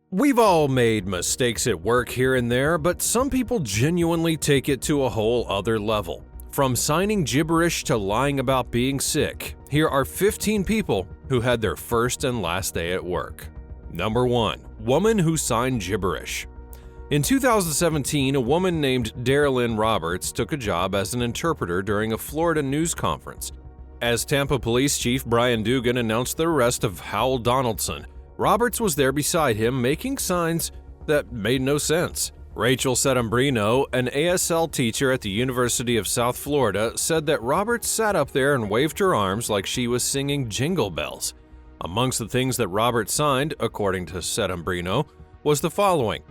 We've all made mistakes at work here and there, but some people genuinely take it to a whole other level. From signing gibberish to lying about being sick, here are 15 people who had their first and last day at work. Number 1. Woman who signed gibberish. In 2017, a woman named Darylyn Roberts took a job as an interpreter during a Florida news conference. As Tampa Police Chief Brian Dugan announced the arrest of Howell Donaldson, Roberts was there beside him making signs that made no sense. Rachel Settembrino, an ASL teacher at the University of South Florida, said that Roberts sat up there and waved her arms like she was singing Jingle Bells. Amongst the things that Roberts signed, according to Settembrino, was the following: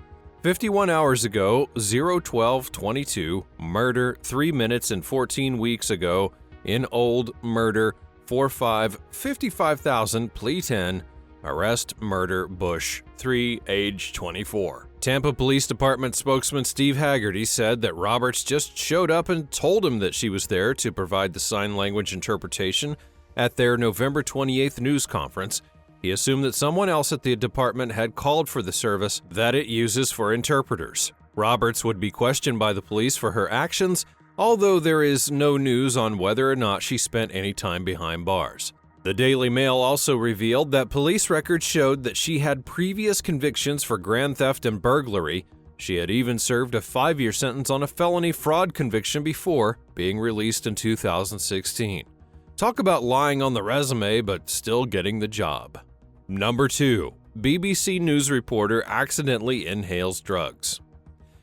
51 hours ago, 01222, murder, 3 minutes and 14 weeks ago, in old, murder, 45, 55,000, plea 10, arrest, murder, Bush, 3, age 24. Tampa Police Department spokesman Steve Haggerty said that Roberts just showed up and told him that she was there to provide the sign language interpretation at their November 28th news conference. He assumed that someone else at the department had called for the service that it uses for interpreters. Roberts would be questioned by the police for her actions, although there is no news on whether or not she spent any time behind bars. The Daily Mail also revealed that police records showed that she had previous convictions for grand theft and burglary. She had even served a 5-year sentence on a felony fraud conviction before being released in 2016. Talk about lying on the resume but still getting the job. Number 2. BBC News reporter accidentally inhales drugs.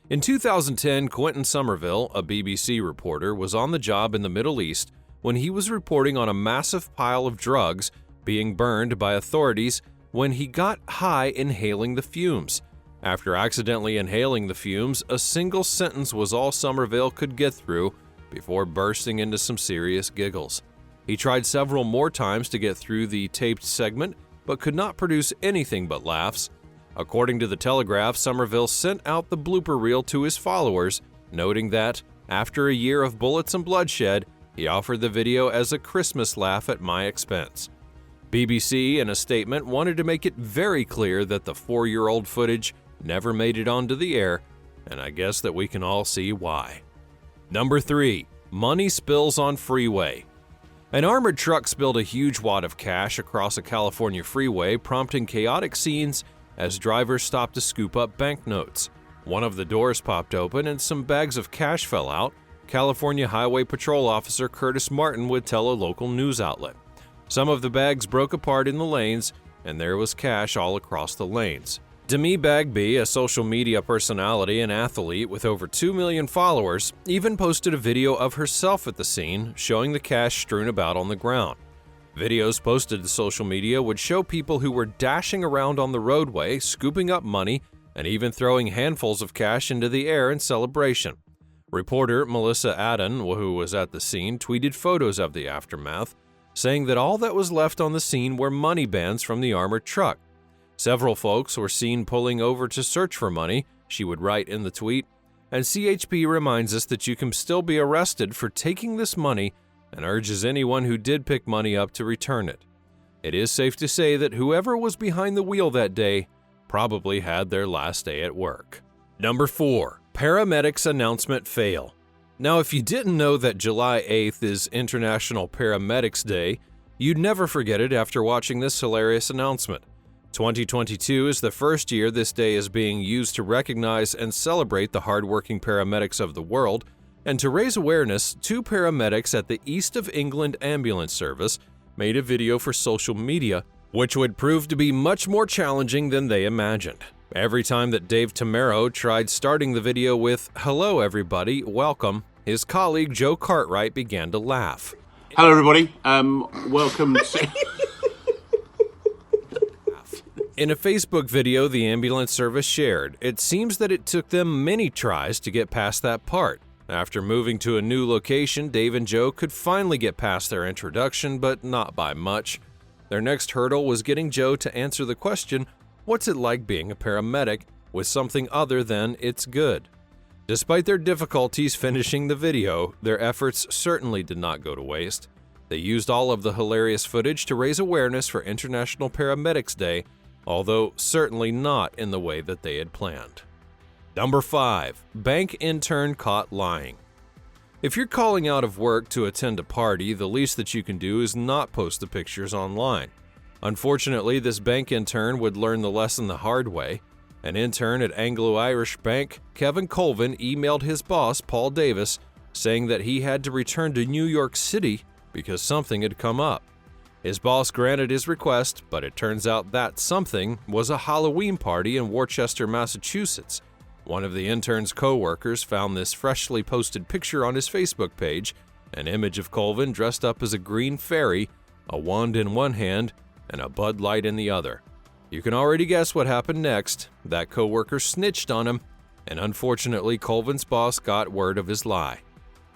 In 2010, Quentin Somerville, a BBC reporter, was on the job in the Middle East when he was reporting on a massive pile of drugs being burned by authorities when he got high inhaling the fumes. After accidentally inhaling the fumes, a single sentence was all Somerville could get through before bursting into some serious giggles. He tried several more times to get through the taped segment, but could not produce anything but laughs. According to the Telegraph, Somerville sent out the blooper reel to his followers, noting that, after a year of bullets and bloodshed, he offered the video as a Christmas laugh at my expense. BBC, in a statement, wanted to make it very clear that the 4-year-old footage never made it onto the air, and I guess that we can all see why. Number 3. Money spills on freeway. An armored truck spilled a huge wad of cash across a California freeway, prompting chaotic scenes as drivers stopped to scoop up banknotes. One of the doors popped open and some bags of cash fell out, California Highway Patrol Officer Curtis Martin would tell a local news outlet. Some of the bags broke apart in the lanes, and there was cash all across the lanes. Demi Bagby, a social media personality and athlete with over 2 million followers, even posted a video of herself at the scene, showing the cash strewn about on the ground. Videos posted to social media would show people who were dashing around on the roadway, scooping up money, and even throwing handfuls of cash into the air in celebration. Reporter Melissa Adden, who was at the scene, tweeted photos of the aftermath, saying that all that was left on the scene were money bands from the armored truck. Several folks were seen pulling over to search for money, she would write in the tweet, and CHP reminds us that you can still be arrested for taking this money and urges anyone who did pick money up to return it. It is safe to say that whoever was behind the wheel that day probably had their last day at work. Number 4. Paramedics announcement fail. Now, if you didn't know that July 8th is International Paramedics Day, you'd never forget it after watching this hilarious announcement. 2022 is the first year this day is being used to recognize and celebrate the hardworking paramedics of the world, and to raise awareness, 2 paramedics at the East of England Ambulance Service made a video for social media, which would prove to be much more challenging than they imagined. Every time that Dave Tamaro tried starting the video with "Hello everybody, welcome," his colleague Joe Cartwright began to laugh. Hello everybody, welcome to... In a Facebook video the ambulance service shared, it seems that it took them many tries to get past that part. After moving to a new location, Dave and Joe could finally get past their introduction, but not by much. Their next hurdle was getting Joe to answer the question, "What's it like being a paramedic?" with something other than "It's good." Despite their difficulties finishing the video, their efforts certainly did not go to waste. They used all of the hilarious footage to raise awareness for International Paramedics Day, although certainly not in the way that they had planned. Number 5. Bank intern caught lying. If you're calling out of work to attend a party, the least that you can do is not post the pictures online. Unfortunately, this bank intern would learn the lesson the hard way. An intern at Anglo-Irish Bank, Kevin Colvin, emailed his boss, Paul Davis, saying that he had to return to New York City because something had come up. His boss granted his request, but it turns out that something was a Halloween party in Worcester, Massachusetts. One of the intern's co-workers found this freshly posted picture on his Facebook page, an image of Colvin dressed up as a green fairy, a wand in one hand, and a Bud Light in the other. You can already guess what happened next. That co-worker snitched on him, and unfortunately Colvin's boss got word of his lie.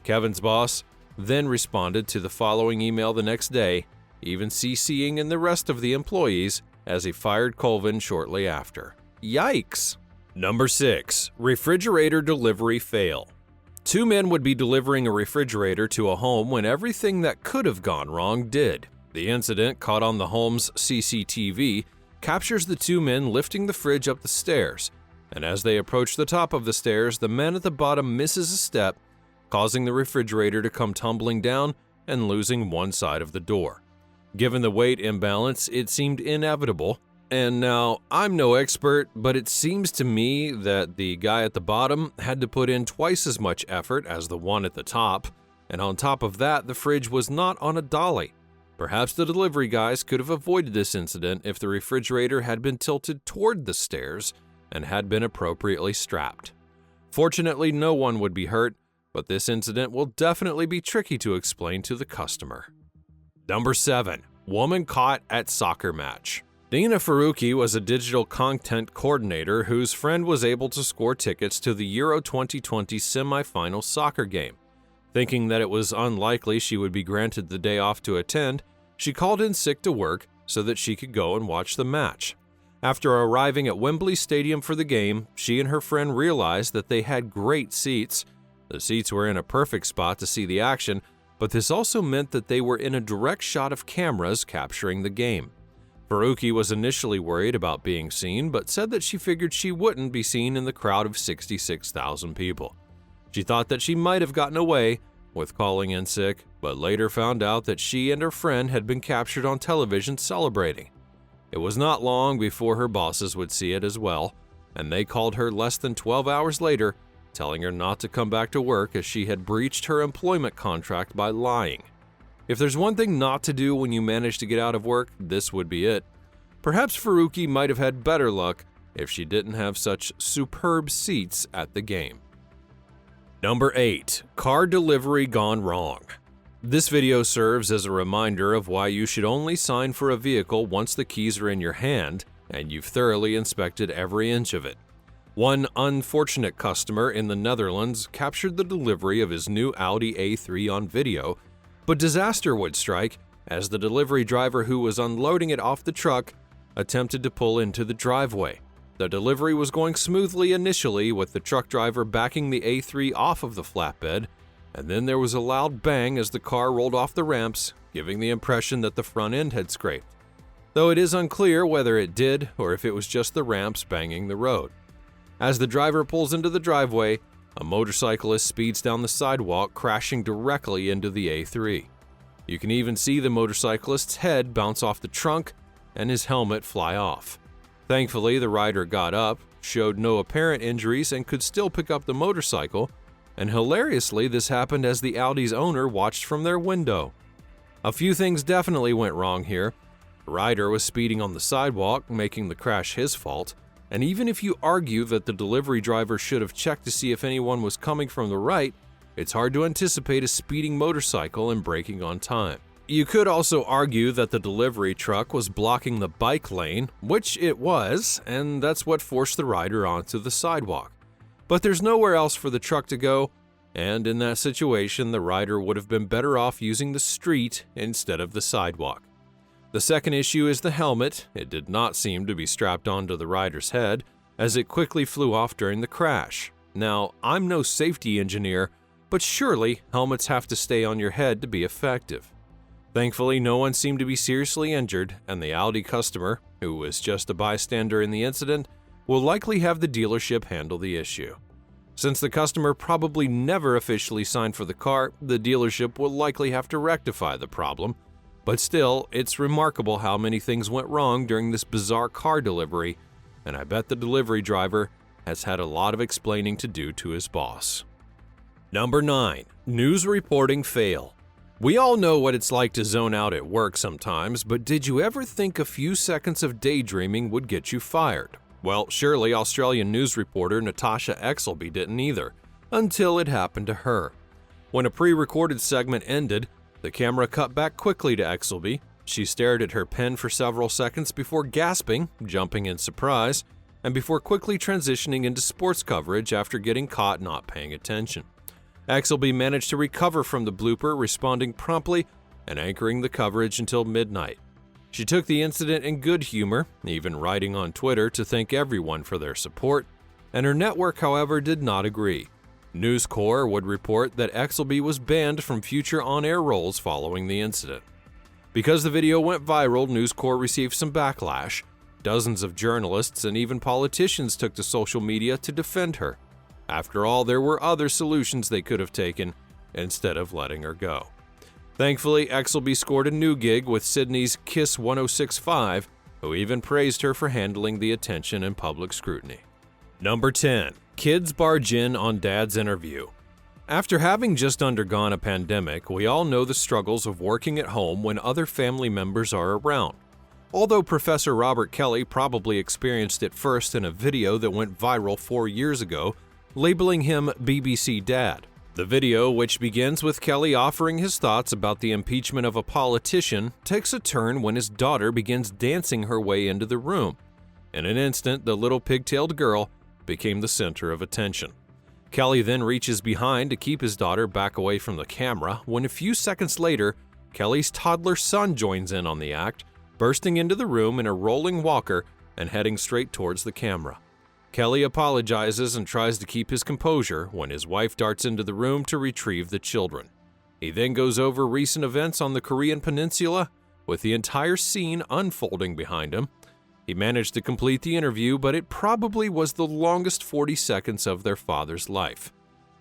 Kevin's boss then responded to the following email the next day, even CCing in the rest of the employees, as he fired Colvin shortly after. Yikes! Number 6. Refrigerator delivery fail. 2 men would be delivering a refrigerator to a home when everything that could have gone wrong did. The incident, caught on the home's CCTV, captures the 2 men lifting the fridge up the stairs, and as they approach the top of the stairs, the man at the bottom misses a step, causing the refrigerator to come tumbling down and losing one side of the door. Given the weight imbalance, it seemed inevitable. And now, I'm no expert, but it seems to me that the guy at the bottom had to put in twice as much effort as the one at the top, and on top of that, the fridge was not on a dolly. Perhaps the delivery guys could have avoided this incident if the refrigerator had been tilted toward the stairs and had been appropriately strapped. Fortunately, no one would be hurt, but this incident will definitely be tricky to explain to the customer. Number 7. Woman caught at soccer match. Dina Faruqi was a digital content coordinator whose friend was able to score tickets to the Euro 2020 semi-final soccer game. Thinking that it was unlikely she would be granted the day off to attend, she called in sick to work so that she could go and watch the match. After arriving at Wembley Stadium for the game, she and her friend realized that they had great seats. The seats were in a perfect spot to see the action, but this also meant that they were in a direct shot of cameras capturing the game. Faruqi was initially worried about being seen, but said that she figured she wouldn't be seen in the crowd of 66,000 people. She thought that she might have gotten away with calling in sick, but later found out that she and her friend had been captured on television celebrating. It was not long before her bosses would see it as well, and they called her less than 12 hours later, telling her not to come back to work as she had breached her employment contract by lying. If there's one thing not to do when you manage to get out of work, this would be it. Perhaps Faruqi might have had better luck if she didn't have such superb seats at the game. Number 8. Car delivery gone wrong. This video serves as a reminder of why you should only sign for a vehicle once the keys are in your hand and you've thoroughly inspected every inch of it. One unfortunate customer in the Netherlands captured the delivery of his new Audi A3 on video, but disaster would strike as the delivery driver who was unloading it off the truck attempted to pull into the driveway. The delivery was going smoothly initially, with the truck driver backing the A3 off of the flatbed, and then there was a loud bang as the car rolled off the ramps, giving the impression that the front end had scraped, though it is unclear whether it did or if it was just the ramps banging the road. As the driver pulls into the driveway, a motorcyclist speeds down the sidewalk, crashing directly into the A3. You can even see the motorcyclist's head bounce off the trunk and his helmet fly off. Thankfully, the rider got up, showed no apparent injuries, and could still pick up the motorcycle, and hilariously, this happened as the Audi's owner watched from their window. A few things definitely went wrong here. The rider was speeding on the sidewalk, making the crash his fault, and even if you argue that the delivery driver should have checked to see if anyone was coming from the right, it's hard to anticipate a speeding motorcycle and braking on time. You could also argue that the delivery truck was blocking the bike lane, which it was, and that's what forced the rider onto the sidewalk. But there's nowhere else for the truck to go, and in that situation, the rider would have been better off using the street instead of the sidewalk. The second issue is the helmet. It did not seem to be strapped onto the rider's head, as it quickly flew off during the crash. Now, I'm no safety engineer, but surely helmets have to stay on your head to be effective. Thankfully, no one seemed to be seriously injured, and the Audi customer, who was just a bystander in the incident, will likely have the dealership handle the issue. Since the customer probably never officially signed for the car, the dealership will likely have to rectify the problem. But still, it's remarkable how many things went wrong during this bizarre car delivery, and I bet the delivery driver has had a lot of explaining to do to his boss. Number 9. News reporting fail. We all know what it's like to zone out at work sometimes, but did you ever think a few seconds of daydreaming would get you fired? Well, surely Australian news reporter Natasha Exelby didn't either, until it happened to her. When a pre-recorded segment ended, the camera cut back quickly to Exelby. She stared at her pen for several seconds before gasping, jumping in surprise, and before quickly transitioning into sports coverage after getting caught not paying attention. Exelby managed to recover from the blooper, responding promptly and anchoring the coverage until midnight. She took the incident in good humor, even writing on Twitter to thank everyone for their support, and her network, however, did not agree. News Corp would report that Exelby was banned from future on-air roles following the incident. Because the video went viral, News Corp received some backlash. Dozens of journalists and even politicians took to social media to defend her. After all, there were other solutions they could have taken instead of letting her go. Thankfully, Exelby scored a new gig with Sydney's Kiss 1065, who even praised her for handling the attention and public scrutiny. Number 10. Kids barge in on dad's interview. After having just undergone a pandemic, we all know the struggles of working at home when other family members are around. Although Professor Robert Kelly probably experienced it first in a video that went viral 4 years ago, labeling him BBC Dad. The video, which begins with Kelly offering his thoughts about the impeachment of a politician, takes a turn when his daughter begins dancing her way into the room. In an instant, the little pigtailed girl became the center of attention. Kelly then reaches behind to keep his daughter back away from the camera when a few seconds later, Kelly's toddler son joins in on the act, bursting into the room in a rolling walker and heading straight towards the camera. Kelly apologizes and tries to keep his composure when his wife darts into the room to retrieve the children. He then goes over recent events on the Korean Peninsula, with the entire scene unfolding behind him. He managed to complete the interview, but it probably was the longest 40 seconds of their father's life.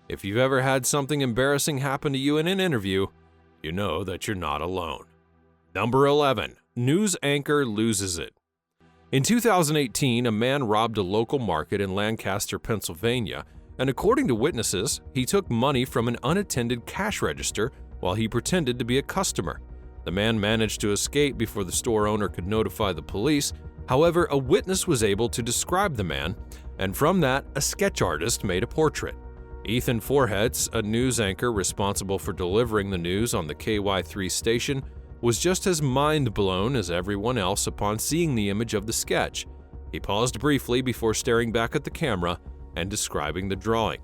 If you've ever had something embarrassing happen to you in an interview, you know that you're not alone. Number 11. News anchor loses it. In 2018, a man robbed a local market in Lancaster, Pennsylvania, and according to witnesses, he took money from an unattended cash register while he pretended to be a customer. The man managed to escape before the store owner could notify the police. However, a witness was able to describe the man, and from that, a sketch artist made a portrait. Ethan Forhetz, a news anchor responsible for delivering the news on the KY3 station, was just as mind-blown as everyone else upon seeing the image of the sketch. He paused briefly before staring back at the camera and describing the drawing.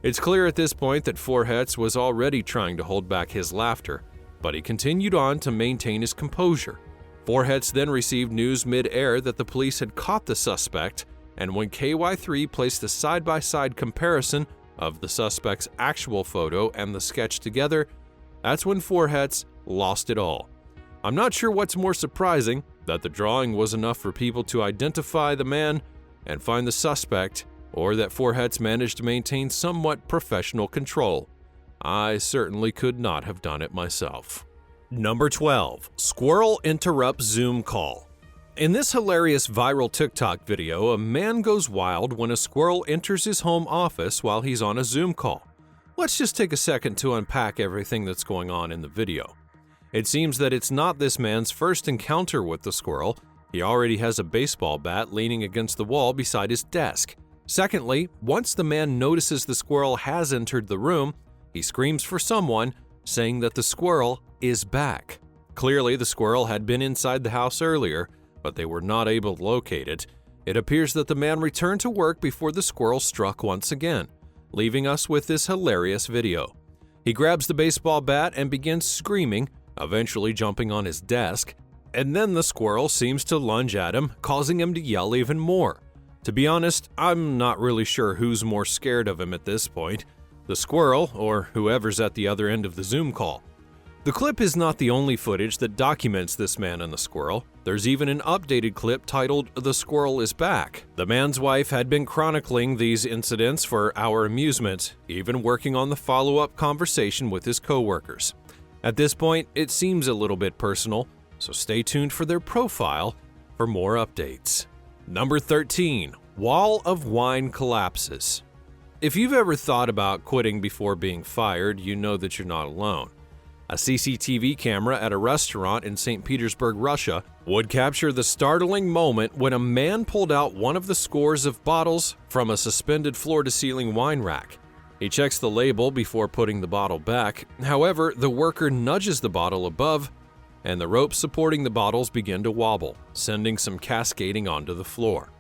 It's clear at this point that Forhetz was already trying to hold back his laughter, but he continued on to maintain his composure. Forhetz then received news mid-air that the police had caught the suspect, and when KY3 placed a side-by-side comparison of the suspect's actual photo and the sketch together, that's when Forhetz lost it all. I'm not sure what's more surprising, that the drawing was enough for people to identify the man and find the suspect, or that Forhetz managed to maintain somewhat professional control. I certainly could not have done it myself. Number 12. Squirrel interrupts Zoom call. In this hilarious viral TikTok video, a man goes wild when a squirrel enters his home office while he's on a Zoom call. Let's just take a second to unpack everything that's going on in the video. It seems that it's not this man's first encounter with the squirrel. He already has a baseball bat leaning against the wall beside his desk. Secondly, once the man notices the squirrel has entered the room, he screams for someone, saying that the squirrel is back. Clearly, the squirrel had been inside the house earlier, but they were not able to locate it. It appears that the man returned to work before the squirrel struck once again, leaving us with this hilarious video. He grabs the baseball bat and begins screaming, eventually jumping on his desk, and then the squirrel seems to lunge at him, causing him to yell even more. To be honest, I'm not really sure who's more scared of him at this point, the squirrel or whoever's at the other end of the Zoom call. The clip is not the only footage that documents this man and the squirrel. There's even an updated clip titled "The Squirrel is Back." The man's wife had been chronicling these incidents for our amusement, even working on the follow-up conversation with his coworkers. At this point, it seems a little bit personal, so stay tuned for their profile for more updates. Number 13. Wall of wine collapses. If you've ever thought about quitting before being fired, you know that you're not alone. A CCTV camera at a restaurant in St. Petersburg, Russia, would capture the startling moment when a man pulled out one of the scores of bottles from a suspended floor-to-ceiling wine rack. He checks the label before putting the bottle back. However, the worker nudges the bottle above, and the ropes supporting the bottles begin to wobble, sending some cascading onto the floor.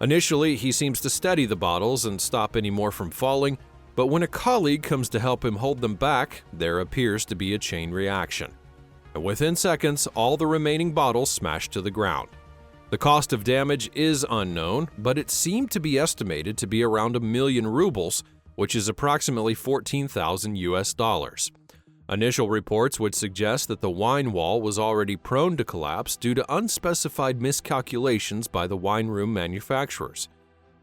Initially, he seems to steady the bottles and stop any more from falling, but when a colleague comes to help him hold them back, there appears to be a chain reaction. And within seconds, all the remaining bottles smash to the ground. The cost of damage is unknown, but it seemed to be estimated to be around 1 million rubles, which is approximately 14,000 US dollars. Initial reports would suggest that the wine wall was already prone to collapse due to unspecified miscalculations by the wine room manufacturers.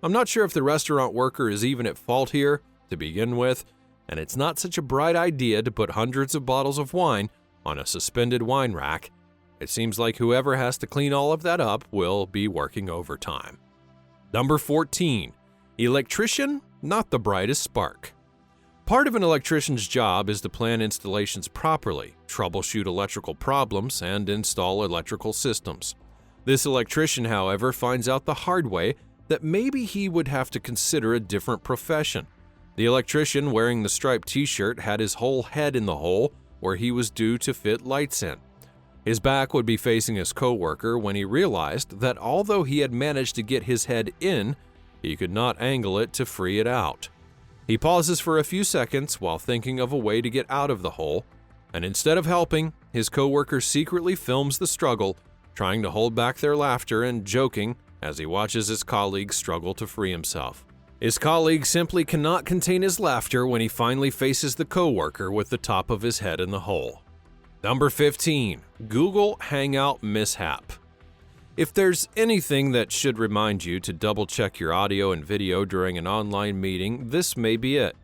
I'm not sure if the restaurant worker is even at fault here to begin with, and it's not such a bright idea to put hundreds of bottles of wine on a suspended wine rack. It seems like whoever has to clean all of that up will be working overtime. Number 14. Electrician, not the brightest spark. Part of an electrician's job is to plan installations properly, troubleshoot electrical problems, and install electrical systems. This electrician, however, finds out the hard way that maybe he would have to consider a different profession. The electrician wearing the striped t-shirt had his whole head in the hole where he was due to fit lights in. His back would be facing his coworker when he realized that although he had managed to get his head in, he could not angle it to free it out. He pauses for a few seconds while thinking of a way to get out of the hole, and instead of helping, his coworker secretly films the struggle, trying to hold back their laughter and joking as he watches his colleague struggle to free himself. His colleague simply cannot contain his laughter when he finally faces the coworker with the top of his head in the hole. Number 15. Google Hangout mishap. If there's anything that should remind you to double-check your audio and video during an online meeting, this may be it.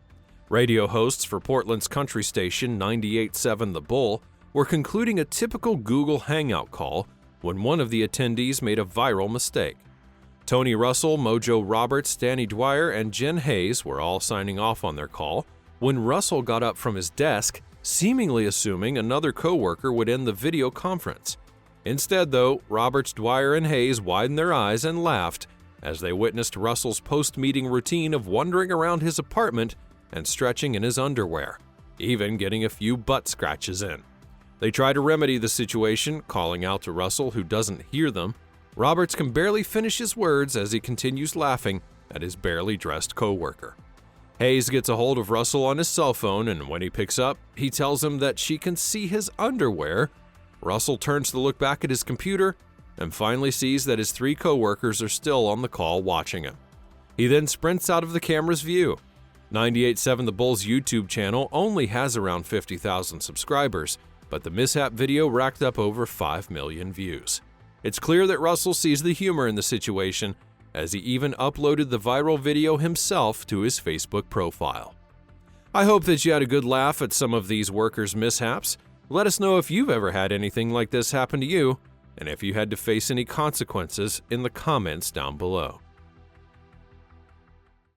Radio hosts for Portland's country station 98.7 The Bull were concluding a typical Google Hangout call when one of the attendees made a viral mistake. Tony Russell, Mojo Roberts, Danny Dwyer, and Jen Hayes were all signing off on their call when Russell got up from his desk, seemingly assuming another coworker would end the video conference. Instead, though, Roberts, Dwyer, and Hayes widened their eyes and laughed as they witnessed Russell's post-meeting routine of wandering around his apartment and stretching in his underwear, even getting a few butt scratches in. They try to remedy the situation, calling out to Russell, who doesn't hear them. Roberts can barely finish his words as he continues laughing at his barely dressed coworker. Hayes gets a hold of Russell on his cell phone, and when he picks up, he tells him that she can see his underwear. Russell turns to look back at his computer and finally sees that his 3 coworkers are still on the call watching him. He then sprints out of the camera's view. 98.7 The Bull's YouTube channel only has around 50,000 subscribers, but the mishap video racked up over 5 million views. It's clear that Russell sees the humor in the situation, as he even uploaded the viral video himself to his Facebook profile. I hope that you had a good laugh at some of these workers' mishaps. Let us know if you've ever had anything like this happen to you, and if you had to face any consequences in the comments down below.